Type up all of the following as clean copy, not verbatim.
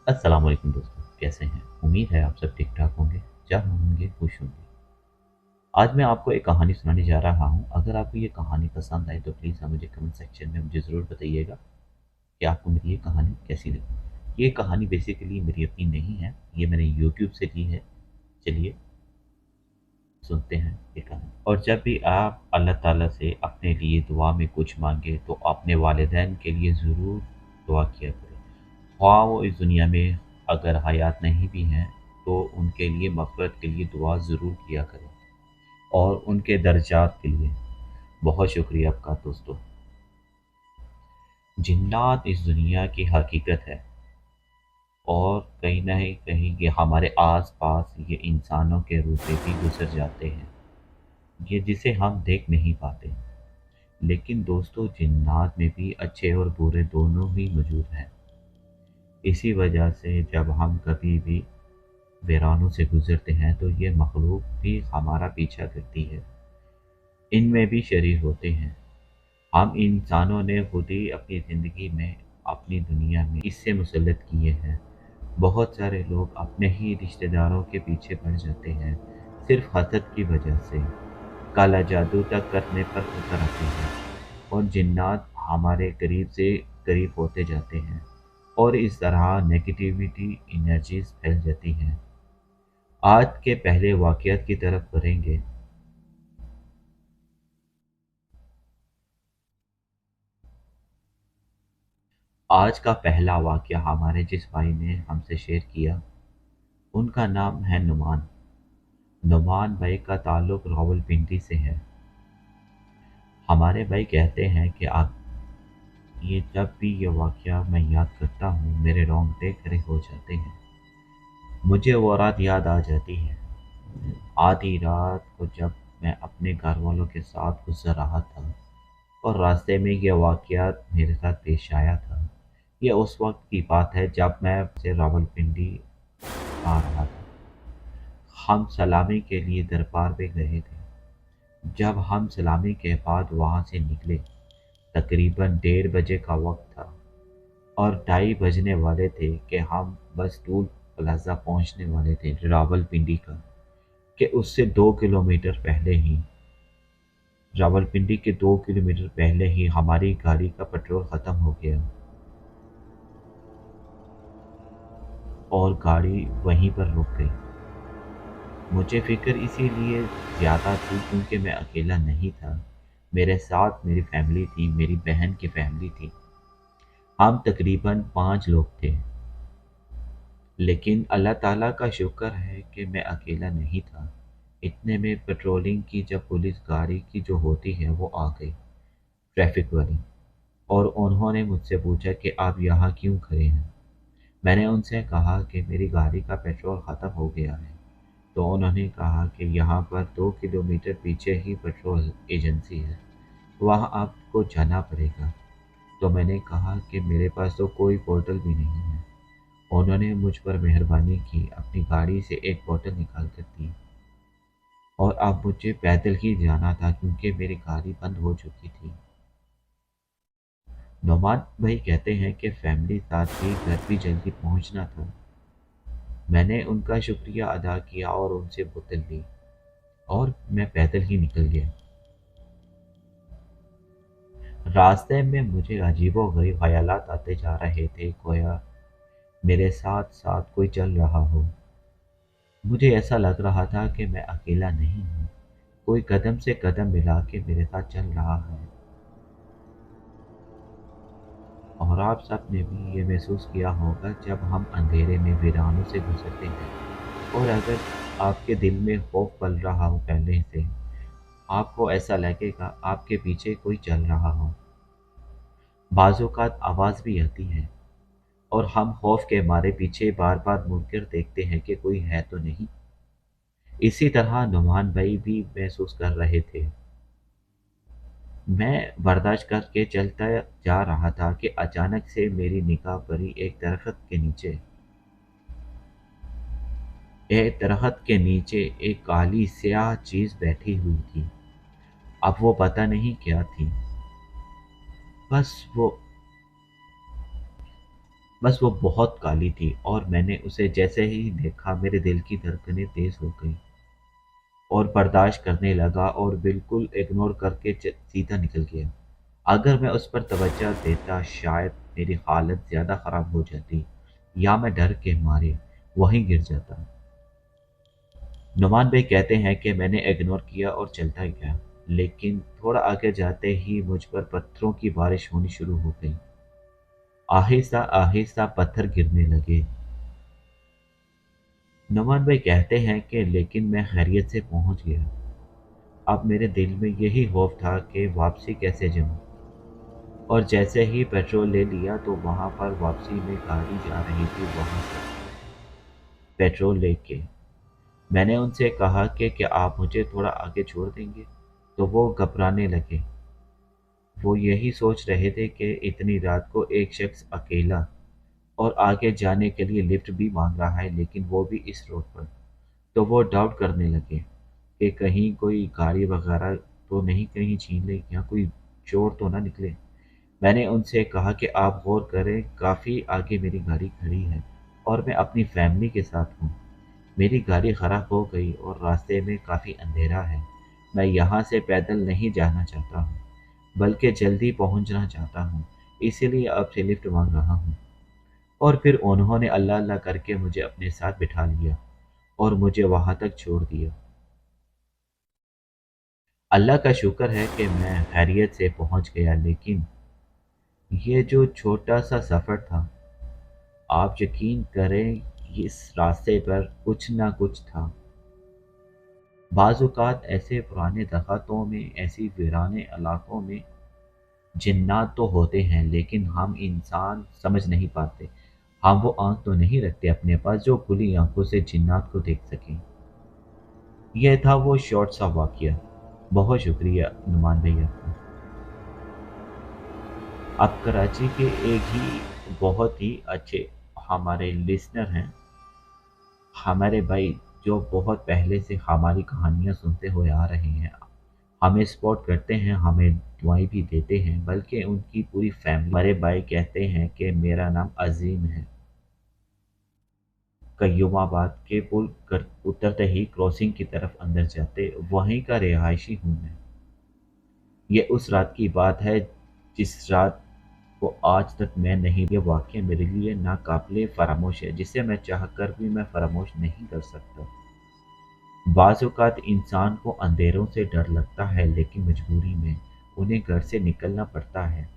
अस्सलाम वालेकुम दोस्तों, कैसे हैं? उम्मीद है आप सब ठीक ठाक होंगे, जहाँ होंगे खुश होंगे। आज मैं आपको एक कहानी सुनाने जा रहा हूँ। अगर आपको ये कहानी पसंद आए तो प्लीज़ आप मुझे कमेंट सेक्शन में मुझे ज़रूर बताइएगा कि आपको मेरी ये कहानी कैसी लगी। ये कहानी बेसिकली मेरी अपनी नहीं है, ये मैंने यूट्यूब से ली है। चलिए सुनते हैं ये कहानी। और जब भी आप अल्लाह ताला से अपने लिए दुआ में कुछ मांगे तो अपने वालिदैन के लिए ज़रूर दुआ किया करें। ख्वाह वो इस दुनिया में अगर हयात नहीं भी हैं तो उनके लिए मग़फ़िरत के लिए दुआ ज़रूर किया करें और उनके दर्जात के लिए। बहुत शुक्रिया आपका दोस्तों। जिन्नात इस दुनिया की हकीकत है और कहीं न कहीं ये हमारे आस-पास ये इंसानों के रूप में भी गुज़र जाते हैं, ये जिसे हम देख नहीं पाते। लेकिन दोस्तों जिन्नात में भी अच्छे और बुरे दोनों ही मौजूद हैं। इसी वजह से जब हम कभी भी वीरानों से गुज़रते हैं तो ये मखलूक भी हमारा पीछा करती है। इनमें भी शरीर होते हैं। हम इंसानों ने खुद ही अपनी ज़िंदगी में, अपनी दुनिया में इससे मुसल्लत किए हैं। बहुत सारे लोग अपने ही रिश्तेदारों के पीछे पड़ जाते हैं, सिर्फ़ हसद की वजह से। काला जादू तक करने पर उतर आते हैं और जिन्नात हमारे करीब से करीब होते जाते हैं और इस तरह नेगेटिविटी एनर्जीज़ फैल जाती हैं। आज के पहले वाक़यात की तरफ बढ़ेंगे। आज का पहला वाक़या हमारे जिस भाई ने हमसे शेयर किया, उनका नाम है नुमान। नुमान भाई का ताल्लुक़ रावलपिंडी से है। हमारे भाई कहते हैं कि आप ये जब भी ये वाक़या मैं याद करता हूँ, मेरे रोंगटे खड़े हो जाते हैं। मुझे वो रात याद आ जाती है। आधी रात को जब मैं अपने घरवालों के साथ गुज़र रहा था और रास्ते में ये वाक़यात मेरे साथ पेश आया था। ये उस वक़्त की बात है जब मैं से रावलपिंडी आ रहा था। हम सलामी के लिए दरबार पे गए थे। जब हम सलामी के बाद वहाँ से निकले, तकरीबन 1:30 का वक़्त था और 2:30 बजने वाले थे कि हम बस टोल प्लाज़ा पहुँचने वाले थे रावलपिंडी का, कि उससे 2 किलोमीटर पहले ही, रावलपिंडी के 2 किलोमीटर पहले ही हमारी गाड़ी का पेट्रोल ख़त्म हो गया और गाड़ी वहीं पर रुक गई। मुझे फ़िक्र इसीलिए ज़्यादा थी क्योंकि मैं अकेला नहीं था। मेरे साथ मेरी फ़ैमिली थी, मेरी बहन की फ़ैमिली थी। हम तकरीबन 5 लोग थे। लेकिन अल्लाह ताला का शुक्र है कि मैं अकेला नहीं था। इतने में पेट्रोलिंग की जब पुलिस गाड़ी की जो होती है वो आ गई, ट्रैफ़िक वाली, और उन्होंने मुझसे पूछा कि आप यहाँ क्यों खड़े हैं? मैंने उनसे कहा कि मेरी गाड़ी का पेट्रोल ख़त्म हो गया है। तो उन्होंने कहा कि यहाँ पर 2 किलोमीटर पीछे ही पेट्रोल एजेंसी है, वहाँ आपको जाना पड़ेगा। तो मैंने कहा कि मेरे पास तो कोई बोतल भी नहीं है। उन्होंने मुझ पर मेहरबानी की, अपनी गाड़ी से एक बोतल निकाल कर दी और अब मुझे पैदल ही जाना था क्योंकि मेरी गाड़ी बंद हो चुकी थी। नौमान भाई कहते हैं कि फैमिली साथ ही घर भी जल्दी पहुंचना था। मैंने उनका शुक्रिया अदा किया और उनसे बोतल ली और मैं पैदल ही निकल गया। रास्ते में मुझे अजीबो-गरीब ख़यालात आते जा रहे थे, गोया मेरे साथ-साथ कोई चल रहा हो। मुझे ऐसा लग रहा था कि मैं अकेला नहीं हूँ, कोई कदम से कदम मिला के मेरे साथ चल रहा है। और आप सब ने भी ये महसूस किया होगा जब हम अंधेरे में वीरानों से गुज़रते हैं और अगर आपके दिल में खौफ पल रहा हो पहले से, आपको ऐसा लगेगा आपके पीछे कोई चल रहा हो। बाज़ औक़ात आवाज़ भी आती है और हम खौफ के मारे पीछे बार-बार मुड़कर देखते हैं कि कोई है तो नहीं। इसी तरह नुमान भाई भी महसूस कर रहे थे। मैं बर्दाश्त करके चलता जा रहा था कि अचानक से मेरी निगाह पड़ी एक दरख़्त के नीचे एक काली स्याह चीज़ बैठी हुई थी। अब वो पता नहीं क्या थी, बस वो बस वो बहुत काली थी और मैंने उसे जैसे ही देखा मेरे दिल की धड़कनें तेज हो गई और बर्दाश्त करने लगा और बिल्कुल इग्नोर करके सीधा निकल गया। अगर मैं उस पर तवज्जो देता शायद मेरी हालत ज़्यादा ख़राब हो जाती या मैं डर के मारे वहीं गिर जाता। नुमान भाई कहते हैं कि मैंने इग्नोर किया और चलता गया, लेकिन थोड़ा आगे जाते ही मुझ पर पत्थरों की बारिश होनी शुरू हो गई। आहिस्ता आहिस्ता पत्थर गिरने लगे। नुमान भाई कहते हैं कि लेकिन मैं खैरियत से पहुंच गया। अब मेरे दिल में यही खौफ था कि वापसी कैसे जाऊं, और जैसे ही पेट्रोल ले लिया तो वहां पर वापसी में गाड़ी जा रही थी वहां से पेट्रोल लेके मैंने उनसे कहा कि क्या आप मुझे थोड़ा आगे छोड़ देंगे, तो वो घबराने लगे। वो यही सोच रहे थे कि इतनी रात को एक शख्स अकेला और आगे जाने के लिए लिफ्ट भी मांग रहा है, लेकिन वो भी इस रोड पर। तो वो डाउट करने लगे कि कहीं कोई गाड़ी वगैरह तो नहीं कहीं छीन ले या कोई चोर तो ना निकले। मैंने उनसे कहा कि आप गौर करें, काफ़ी आगे मेरी गाड़ी खड़ी है और मैं अपनी फैमिली के साथ हूँ। मेरी गाड़ी खराब हो गई और रास्ते में काफ़ी अंधेरा है। मैं यहाँ से पैदल नहीं जाना चाहता हूँ, बल्कि जल्दी पहुँचना चाहता हूँ, इसीलिए आपसे लिफ्ट मांग रहा हूँ। और फिर उन्होंने अल्लाह अल्लाह करके मुझे अपने साथ बिठा लिया और मुझे वहाँ तक छोड़ दिया। अल्लाह का शुक्र है कि मैं खैरियत से पहुँच गया, लेकिन ये जो छोटा सा सफ़र था, आप यकीन करें इस रास्ते पर कुछ ना कुछ था। बाज़-औक़ात ऐसे पुराने दहातों में, ऐसी वीराने इलाकों में जिन्नात तो होते हैं, लेकिन हम इंसान समझ नहीं पाते। हम वो आँख तो नहीं रखते अपने पास जो खुली आँखों से जिन्नात को देख सकें। ये था वो शॉर्ट सा वाक़या। बहुत शुक्रिया नुमान भैया का। आप कराची के एक ही बहुत ही अच्छे हमारे लिसनर हैं, हमारे भाई, जो बहुत पहले से हमारी कहानियाँ सुनते हुए आ रहे हैं। हमें सपोर्ट करते हैं, हमें दुआएँ भी देते हैं, बल्कि उनकी पूरी फैमिली। हमारे भाई कहते हैं कि मेरा नाम अज़ीम है। कय्यूमाबाद के पुल कर उतरते ही क्रॉसिंग की तरफ अंदर जाते वहीं का रिहायशी हूँ मैं। ये उस रात की बात है जिस रात को आज तक मैं नहीं, ये वाक़या मेरे लिए नाक़ाबिले फ़रामोश है, जिसे मैं चाहकर भी मैं फ़रामोश नहीं कर सकता। बाज़ औक़ात इंसान को अंधेरों से डर लगता है, लेकिन मजबूरी में उन्हें घर से निकलना पड़ता है।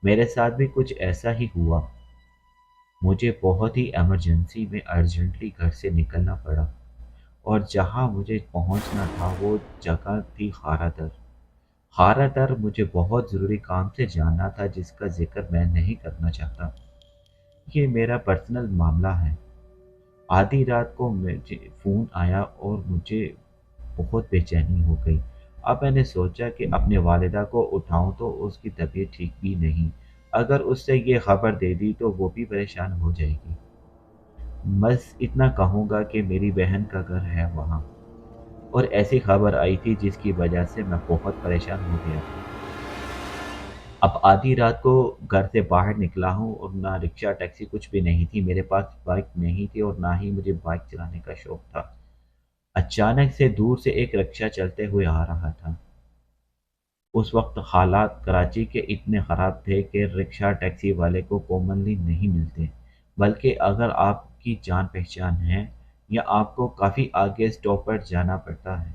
मेरे साथ भी कुछ ऐसा ही हुआ। मुझे बहुत ही इमरजेंसी में अर्जेंटली घर से निकलना पड़ा और जहाँ मुझे पहुँचना था वो जगह थी खारादर। खारादर मुझे बहुत ज़रूरी काम से जाना था, जिसका ज़िक्र मैं नहीं करना चाहता। ये मेरा पर्सनल मामला है। आधी रात को मुझे फ़ोन आया और मुझे बहुत बेचैनी हो गई। अब मैंने सोचा कि अपने वालिदा को उठाऊँ तो उसकी तबीयत ठीक भी नहीं। अगर उससे ये खबर दे दी तो वो भी परेशान हो जाएगी। बस इतना कहूँगा कि मेरी बहन का घर है वहाँ, और ऐसी खबर आई थी जिसकी वजह से मैं बहुत परेशान हो गया था। अब आधी रात को घर से बाहर निकला हूँ और ना रिक्शा टैक्सी कुछ भी नहीं थी। मेरे पास बाइक नहीं थी और ना ही मुझे बाइक चलाने का शौक था। अचानक से दूर से एक रिक्शा चलते हुए आ रहा था। उस वक्त हालात कराची के इतने ख़राब थे कि रिक्शा टैक्सी वाले को कॉमनली नहीं मिलते, बल्कि अगर आपकी जान पहचान है या आपको काफ़ी आगे स्टॉप पर जाना पड़ता है।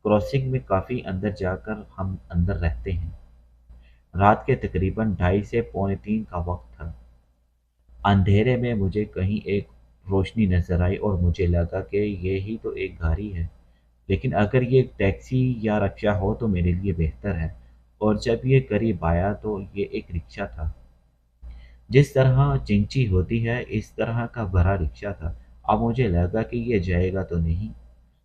क्रॉसिंग में काफ़ी अंदर जाकर हम अंदर रहते हैं। रात के तकरीबन ढाई से पौने 3 का वक्त था। अंधेरे में मुझे कहीं एक रोशनी नज़र आई और मुझे लगा कि ये ही तो एक गाड़ी है, लेकिन अगर ये टैक्सी या रिक्शा हो तो मेरे लिए बेहतर है। और जब ये करीब आया तो ये एक रिक्शा था। जिस तरह चिंची होती है इस तरह का बड़ा रिक्शा था। अब मुझे लगा कि ये जाएगा तो नहीं।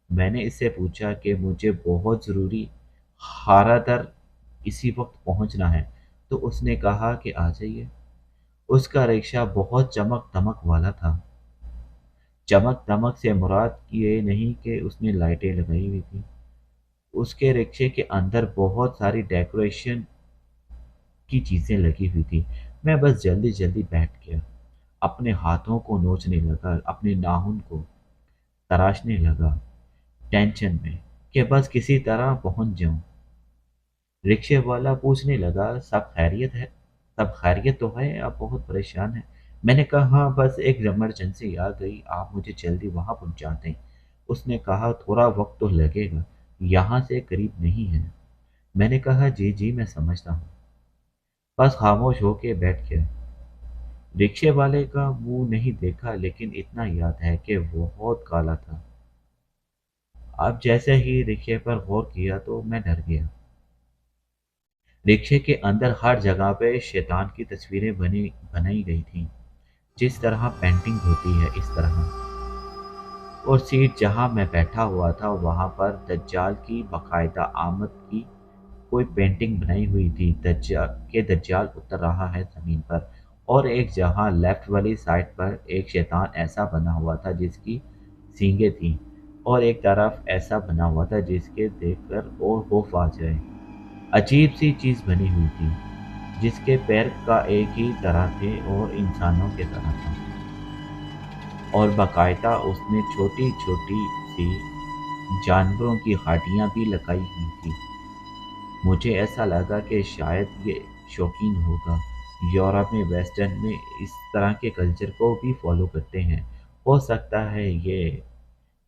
मैंने इससे पूछा कि मुझे बहुत ज़रूरी हारादर इसी वक्त पहुंचना है, तो उसने कहा कि आ जाइए। उसका रिक्शा बहुत चमक-दमक वाला था। चमक-दमक से मुराद ये नहीं कि उसमें लाइटें लगाई हुई थी। उसके रिक्शे के अंदर बहुत सारी डेकोरेशन की चीज़ें लगी हुई थी। मैं बस जल्दी-जल्दी बैठ गया। अपने हाथों को नोचने लगा, अपने नाखून को तराशने लगा, टेंशन में कि बस किसी तरह पहुंच जाऊं। रिक्शे वाला पूछने लगा, सब खैरियत है? सब खैरियत तो है, आप बहुत परेशान हैं। मैंने कहा, हाँ बस एक इमरजेंसी आ गई, आप मुझे जल्दी वहां पहुंचा दें। उसने कहा, थोड़ा वक्त तो लगेगा, यहाँ से करीब नहीं है। मैंने कहा, जी जी मैं समझता हूँ। बस खामोश होके बैठ गया। रिक्शे वाले का मुंह नहीं देखा, लेकिन इतना याद है कि वो बहुत काला था। अब जैसे ही रिक्शे पर गौर किया तो मैं डर गया। रिक्शे के अंदर हर जगह पे शैतान की तस्वीरें बनाई गई थीं, जिस तरह पेंटिंग होती है इस तरह। और सीट जहां मैं बैठा हुआ था वहां पर दज्जाल की बाकायदा आमद की कोई पेंटिंग बनाई हुई थी। दज्जाल उतर रहा है ज़मीन पर। और एक जगह लेफ्ट वाली साइड पर एक शैतान ऐसा बना हुआ था जिसकी सींगें थीं, और एक तरफ ऐसा बना हुआ था जिसके देखकर और खौफ आ जाए। अजीब सी चीज़ बनी हुई थी, जिसके पैर का एक ही तरह थे और इंसानों के तरह था। और बाकायदा उसने छोटी छोटी सी जानवरों की हड्डियां भी लगाई हुई थी। मुझे ऐसा लगा कि शायद ये शौकीन होगा। यूरोप में, वेस्टर्न में इस तरह के कल्चर को भी फॉलो करते हैं। हो सकता है ये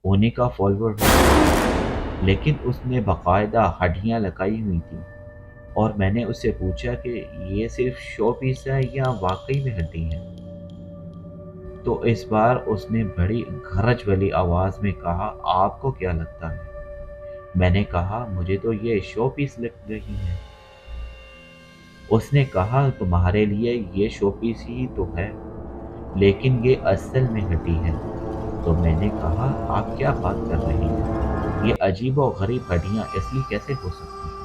उन्हीं का फॉलोअर हो। लेकिन उसने बाकायदा हड्डियां लगाई हुई थी। और मैंने उससे पूछा कि ये सिर्फ शो पीस है या वाकई में हड्डी है। तो इस बार उसने बड़ी गरज वाली आवाज में कहा, आपको क्या लगता है? मैंने कहा, मुझे तो ये शो पीस लग रही है। उसने कहा, तुम्हारे लिए ये शो पीस ही तो है, लेकिन ये असल में हड्डी है। तो मैंने कहा, आप क्या बात कर रही हैं? ये अजीब और गरीब हड्डियां असली कैसे हो सकती हैं?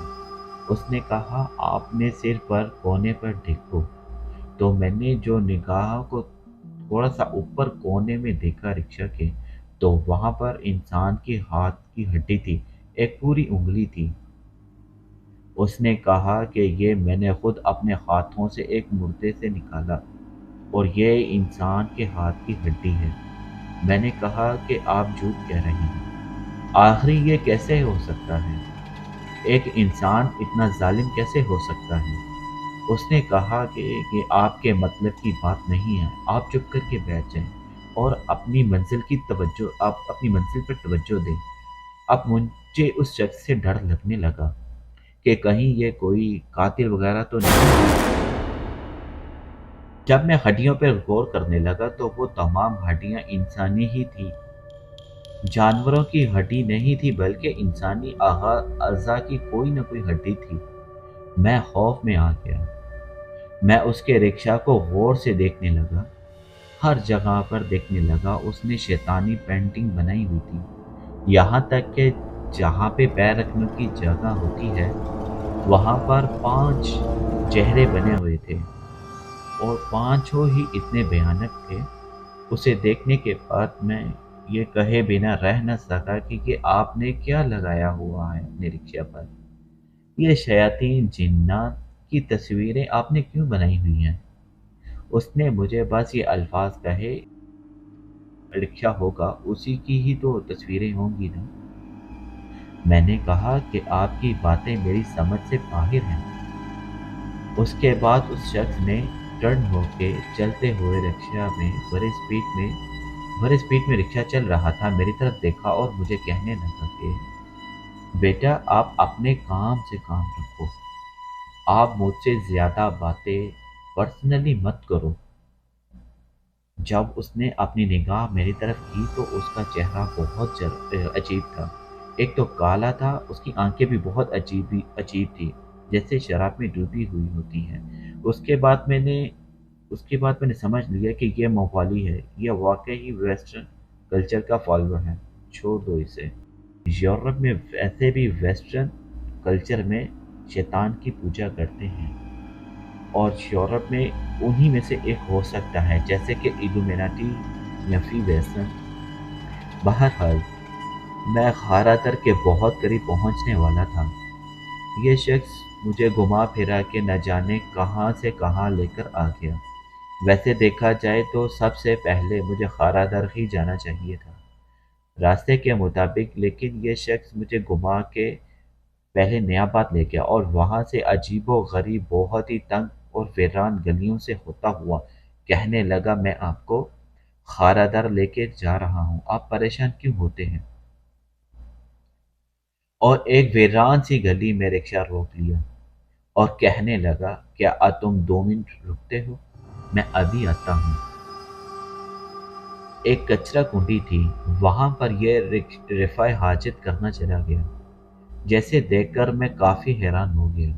उसने कहा, आपने सिर पर कोने पर देखो। तो मैंने जो निगाह को थोड़ा सा ऊपर कोने में देखा रिक्शा के, तो वहां पर इंसान के हाथ की हड्डी थी, एक पूरी उंगली थी। उसने कहा कि ये मैंने खुद अपने हाथों से एक मुर्दे से निकाला, और ये इंसान के हाथ की हड्डी है। मैंने कहा कि आप झूठ कह रही हैं। आखिर ये कैसे हो सकता है? एक इंसान इतना जालिम कैसे हो सकता है? उसने कहा कि ये आपके मतलब की बात नहीं है, आप चुप करके बैठ जाएं और आप अपनी मंजिल पर तवज्जो दें। अब मुझे उस शख्स से डर लगने लगा कि कहीं ये कोई कातिल वगैरह तो नहीं। जब मैं हड्डियों पर गौर करने लगा तो वो तमाम हड्डियां इंसानी ही थी, जानवरों की हड्डी नहीं थी, बल्कि इंसानी अज़ा की कोई न कोई हड्डी थी। मैं खौफ में आ गया। मैं उसके रिक्शा को गौर से देखने लगा, हर जगह पर देखने लगा। उसने शैतानी पेंटिंग बनाई हुई थी, यहाँ तक कि जहाँ पे पैर रखने की जगह होती है वहाँ पर 5 चेहरे बने हुए थे, और पांचों ही इतने भयानक थे। उसे देखने के बाद मैं ये कहे बिना रह न सका कि ये आपने क्या लगाया हुआ है अपने रिक्शा पर? ये शयातीन जिन्नात की तस्वीरें आपने क्यों बनाई हुई हैं? उसने मुझे बस ये अल्फाज कहे, रिक्शा होगा उसी की ही तो तस्वीरें होंगी ना। मैंने कहा कि आपकी बातें मेरी समझ से बाहर हैं। उसके बाद उस शख्स ने टर्न होके चलते हुए रिक्शा में बड़े स्पीड में रिक्शा चल रहा था, मेरी तरफ देखा और मुझे कहने लगा कि बेटा, आप अपने काम से काम रखो, आप मुझसे ज्यादा बातें पर्सनली मत करो। जब उसने अपनी निगाह मेरी तरफ की तो उसका चेहरा बहुत अजीब था। एक तो काला था, उसकी आंखें भी बहुत अजीब थी, जैसे शराब में डूबी हुई होती हैं। उसके बाद मैंने समझ लिया कि यह मवाली है, यह वाकई ही वेस्टर्न कल्चर का फॉलोअर है। छोड़ दो इसे। यूरोप में वैसे भी वेस्टर्न कल्चर में शैतान की पूजा करते हैं, और यूरोप में उन्हीं में से एक हो सकता है, जैसे कि इल्यूमिनाटी या फ्रीमेसन। बहरहाल, मैं खारातर के बहुत करीब पहुंचने वाला था। ये शख्स मुझे घुमा फिरा के न जाने कहां से कहां लेकर आ गया। ویسے دیکھا جائے تو سب سے پہلے مجھے خارا در ہی جانا چاہیے تھا راستے کے مطابق، لیکن یہ شخص مجھے گھما کے پہلے نیاباد لے گیا اور وہاں سے عجیب و غریب بہت ہی تنگ اور ویران گلیوں سے ہوتا ہوا کہنے لگا، میں آپ کو خارا در لے کے جا رہا ہوں، آپ پریشان کیوں ہوتے ہیں؟ اور ایک ویران سی گلی میں رکشہ روک لیا اور کہنے لگا، کیا تم 2 منٹ رکتے ہو؟ میں ابھی آتا ہوں۔ ایک کچرا کنڈی تھی، وہاں پر یہ رفع حاجت کرنا چلا گیا، جیسے دیکھ کر میں کافی حیران ہو گیا۔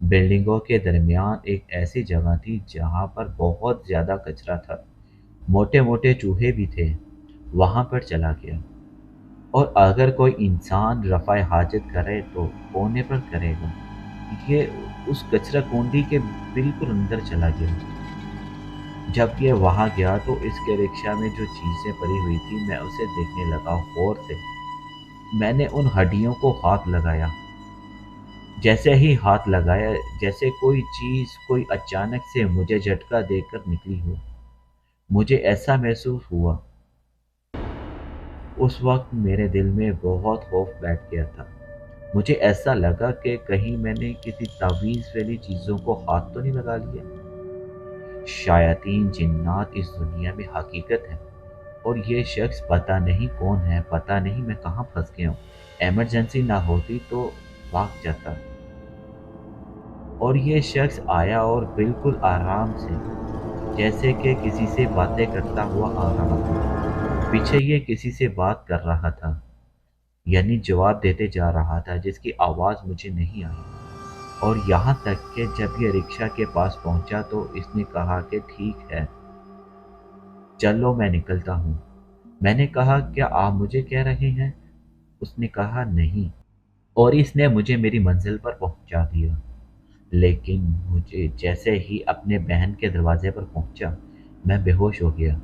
بلڈنگوں کے درمیان ایک ایسی جگہ تھی جہاں پر بہت زیادہ کچرا تھا، موٹے موٹے چوہے بھی تھے۔ وہاں پر چلا گیا اور اگر کوئی انسان رفع حاجت کرے تو کونے پر کرے گا۔ یہ اس کچرا کنڈی کے بالکل اندر چلا گیا۔ جب یہ وہاں گیا تو اس کے رکشہ میں جو چیزیں پڑی ہوئی تھی میں اسے دیکھنے لگا غور سے۔ میں نے ان ہڈیوں کو ہاتھ لگایا، جیسے ہی ہاتھ لگایا جیسے کوئی چیز کوئی اچانک سے مجھے جھٹکا دے کر نکلی ہو۔ مجھے ایسا محسوس ہوا، اس وقت میرے دل میں بہت خوف بیٹھ گیا تھا۔ مجھے ایسا لگا کہ کہیں میں نے کسی تعویذ والی چیزوں کو ہاتھ تو نہیں لگا لیا۔ شیاطین جنات اس دنیا میں حقیقت ہے، اور یہ شخص پتہ نہیں کون ہے، پتہ نہیں میں کہاں پھنس گیا ہوں۔ ایمرجنسی نہ ہوتی تو بھاگ جاتا۔ اور یہ شخص آیا اور بالکل آرام سے، جیسے کہ کسی سے باتیں کرتا ہوا آ رہا تھا۔ پیچھے یہ کسی سے بات کر رہا تھا، یعنی جواب دیتے جا رہا تھا، جس کی آواز مجھے نہیں آئی۔ اور یہاں تک کہ جب یہ رکشہ کے پاس پہنچا تو اس نے کہا کہ ٹھیک ہے چلو میں نکلتا ہوں۔ میں نے کہا، کیا آپ مجھے کہہ رہے ہیں؟ اس نے کہا نہیں، اور اس نے مجھے میری منزل پر پہنچا دیا۔ لیکن مجھے جیسے ہی اپنے بہن کے دروازے پر پہنچا میں بے ہوش ہو گیا۔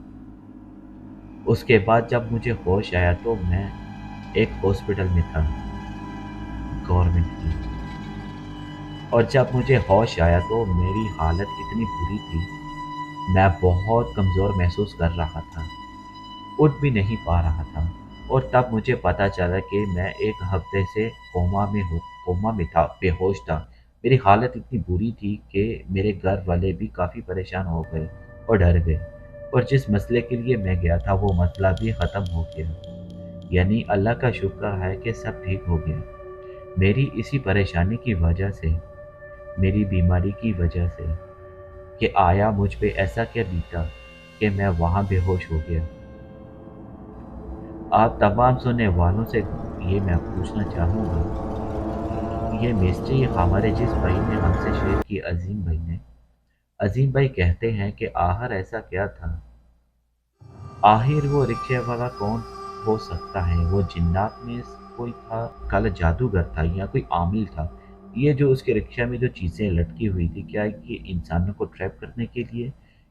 اس کے بعد جب مجھے ہوش آیا تو میں ایک ہاسپٹل میں تھا، گورنمنٹ کی۔ اور جب مجھے ہوش آیا تو میری حالت اتنی بری تھی، میں بہت کمزور محسوس کر رہا تھا، اٹھ بھی نہیں پا رہا تھا۔ اور تب مجھے پتا چلا کہ میں ایک ہفتے سے کوما میں تھا، بے ہوش تھا۔ میری حالت اتنی بری تھی کہ میرے گھر والے بھی کافی پریشان ہو گئے اور ڈر گئے، اور جس مسئلے کے لیے میں گیا تھا وہ مسئلہ بھی ختم ہو گیا۔ یعنی اللہ کا شکر ہے کہ سب ٹھیک ہو گیا۔ میری اسی پریشانی کی وجہ سے، میری بیماری کی وجہ سے، کہ آیا مجھ پہ ایسا کیا بیتا کہ میں وہاں بے ہوش ہو گیا۔ آپ تمام سننے والوں سے یہ میں پوچھنا چاہوں گا، یہ مسٹری ہمارے جس بھائی نے ہم سے شیئر کی، عظیم بھائی نے، عظیم بھائی کہتے ہیں کہ آخر ایسا کیا تھا؟ آخر وہ رکشے والا کون ہو سکتا ہے؟ وہ جنات میں کوئی تھا، کالا جادوگر تھا، یا کوئی عامل تھا؟ یہ جو اس کے رکشہ میں جو چیزیں لٹکی ہوئی تھی، کیا یہ انسانوں کو ٹریپ کرنے کے لیے،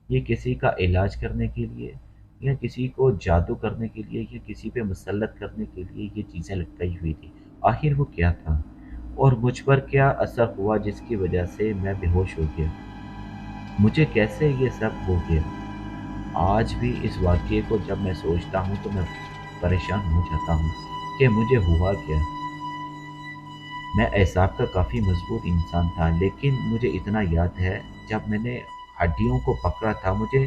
یہ کسی کا علاج کرنے کے لیے، یا کسی کو جادو کرنے کے لیے، یا کسی پہ مسلط کرنے کے لیے یہ چیزیں لٹکائی ہوئی تھی؟ آخر وہ کیا تھا؟ اور مجھ پر کیا اثر ہوا جس کی وجہ سے میں بے ہوش ہو گیا؟ مجھے کیسے یہ سب ہو گیا؟ آج بھی اس واقعے کو جب میں سوچتا ہوں تو میں پریشان ہو جاتا ہوں کہ مجھے ہوا کیا۔ میں اعصاب کا کافی مضبوط انسان تھا، لیکن مجھے اتنا یاد ہے جب میں نے ہڈیوں کو پکڑا تھا مجھے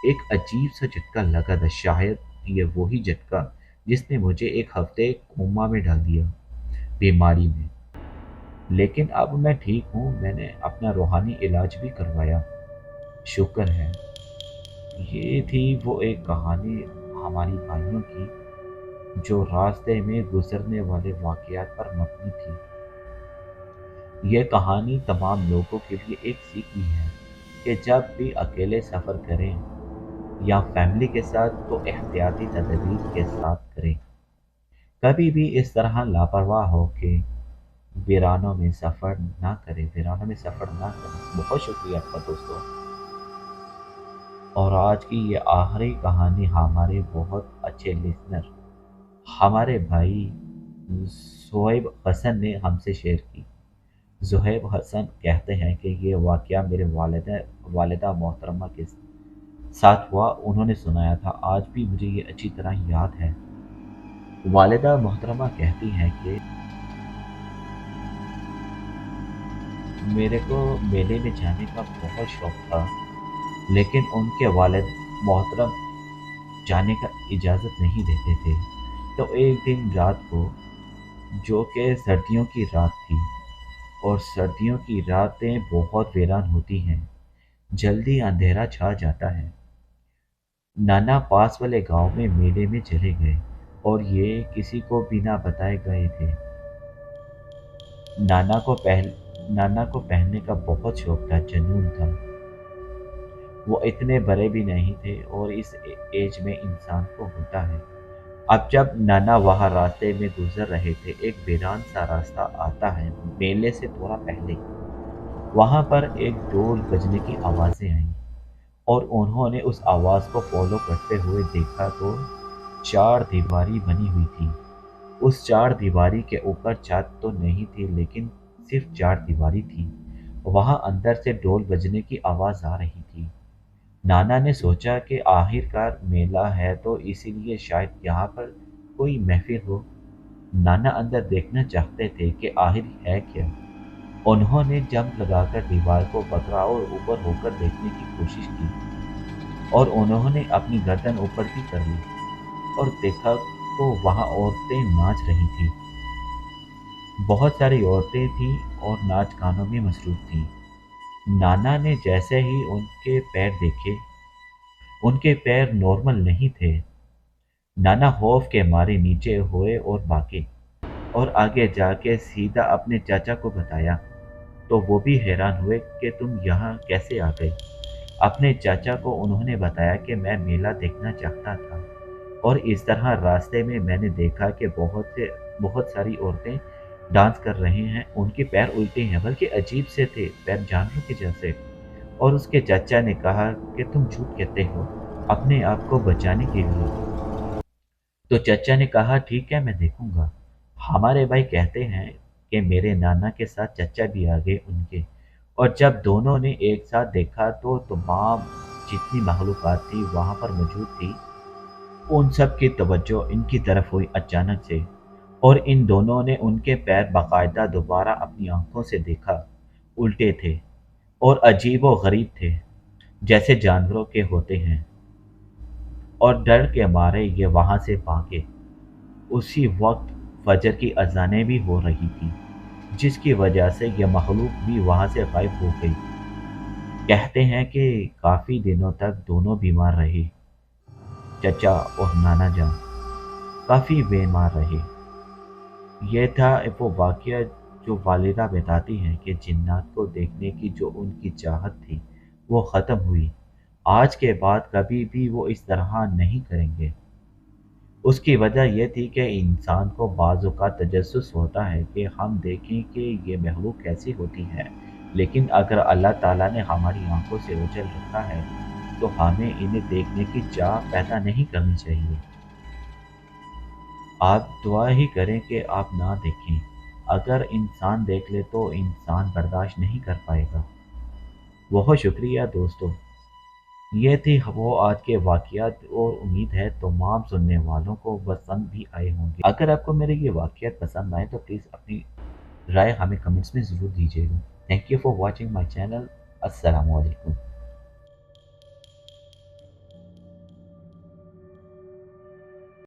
ایک عجیب سا جھٹکا لگا تھا، شاید یہ وہی جھٹکا جس نے مجھے ایک ہفتے کوما میں ڈال دیا، بیماری میں۔ لیکن اب میں ٹھیک ہوں، میں نے اپنا روحانی علاج بھی کروایا، شکر ہے۔ یہ تھی وہ ایک کہانی ہماری بھائیوں کی جو راستے میں گزرنے والے واقعات پر مبنی تھی۔ یہ کہانی تمام لوگوں کے لیے ایک سیکھ بھی ہے کہ جب بھی اکیلے سفر کریں یا فیملی کے ساتھ تو احتیاطی تدابیر کے ساتھ کریں۔ کبھی بھی اس طرح لاپرواہ ہو کے ویرانوں میں سفر نہ کریں، ویرانوں میں سفر نہ کریں۔ بہت شکریہ آپ کا دوستوں۔ اور آج کی یہ آخری کہانی ہمارے بہت اچھے لسنر، ہمارے بھائی زہیب حسن نے ہم سے شیئر کی۔ زہیب حسن کہتے ہیں کہ یہ واقعہ میرے والد वालिदा मोहतरमा के साथ हुआ उन्होंने सुनाया था। आज भी मुझे ये अच्छी तरह याद है। वालिदा मोहतरमा कहती हैं कि मेरे को मेले में जाने का बहुत शौक था, लेकिन उनके वालिद मोहतरम जाने का इजाज़त नहीं देते थे। तो एक दिन रात को, जो कि सर्दियों की रात थी, और सर्दियों की रातें बहुत वीरान होती हैं, जल्दी अंधेरा छा जाता है। नाना पास वाले गांव में मेले में चले गए और ये किसी को बिना बताए गए थे। नाना को पहल नाना को पहनने का बहुत शौक था, जुनून था। वो इतने बड़े भी नहीं थे और इस एज में इंसान को होता है। अब जब नाना वहाँ रास्ते में गुजर रहे थे, एक वीरान सा रास्ता आता है मेले से थोड़ा पहले। वहाँ पर एक ढोल बजने की आवाज़ें आईं और उन्होंने उस आवाज़ को फॉलो करते हुए देखा तो चार दीवारी बनी हुई थी। उस चार दीवारी के ऊपर छत तो नहीं थी, लेकिन सिर्फ चार दीवारी थी। वहाँ अंदर से ढोल बजने की आवाज़ आ रही थी। नाना ने सोचा कि आखिरकार मेला है तो इसीलिए शायद यहाँ पर कोई महफिल हो। नाना अंदर देखना चाहते थे कि आखिर है क्या। उन्होंने जंप लगाकर दीवार को पकड़ा और ऊपर होकर देखने की कोशिश की, और उन्होंने अपनी गर्दन ऊपर भी कर ली और देखा तो वहाँ औरतें नाच रही थीं। बहुत सारी औरतें थीं और नाच गानों में मसरूफ थीं। नाना ने जैसे ही उनके पैर देखे, उनके पैर नॉर्मल नहीं थे। नाना खौफ के मारे नीचे हुए और भागे, और आगे जाके सीधा अपने चाचा को बताया। तो वो भी हैरान हुए कि तुम यहाँ कैसे आ गए। अपने चाचा को उन्होंने बताया कि मैं मेला देखना चाहता था, और इस तरह रास्ते में मैंने देखा कि बहुत सारी औरतें डांस कर रही हैं। उनके पैर उल्टे हैं, बल्कि अजीब से थे, पैर जानवरों के जैसे। और उसके चाचा ने कहा कि तुम झूठ कहते हो अपने आप को बचाने के लिए। तो चचा ने कहा ठीक है, मैं देखूंगा। हमारे भाई कहते हैं कि मेरे नाना के साथ चचा भी आ गए उनके, और जब दोनों ने एक साथ देखा तो तमाम जितनी मखलूक़ात थी वहाँ पर मौजूद थी, उन सब की तवज्जो इनकी तरफ हुई अचानक से। और इन दोनों ने उनके पैर बाकायदा दोबारा अपनी आंखों से देखा। उल्टे थे और अजीब व गरीब थे, जैसे जानवरों के होते हैं। और डर के मारे ये वहाँ से भागे। उसी वक्त फजर की अजानें भी हो रही थी, जिसकी वजह से यह मखलूक भी वहाँ से गायब हो गई। कहते हैं कि काफ़ी दिनों तक दोनों बीमार रहे, चचा और नाना जान काफ़ी बीमार रहे। यह था वो वाक़या जो वालिदा बताती हैं कि जिन्नात को देखने की जो उनकी चाहत थी वो ख़त्म हुई। आज के बाद कभी भी वो इस तरह नहीं करेंगे। उसकी वजह ये थी कि इंसान को बाज़ औक़ात तजस्सुस होता है कि हम देखें कि ये मखलूक कैसी होती है, लेकिन अगर अल्लाह ताला ने हमारी आंखों से ओझल रखा है तो हमें इन्हें देखने की चाह पैदा नहीं करनी चाहिए। आप दुआ ही करें कि आप ना देखें। अगर इंसान देख ले तो इंसान बर्दाश्त नहीं कर पाएगा। बहुत शुक्रिया दोस्तों। ये थी वो आज के वाक़यात, और उम्मीद है तमाम सुनने वालों को पसंद भी आए होंगे। अगर आपको मेरे ये वाक़यात पसंद आए तो प्लीज़ अपनी राय हमें कमेंट्स में ज़रूर दीजिएगा। Thank you for watching my channel. अस्सलामु अलैकुम।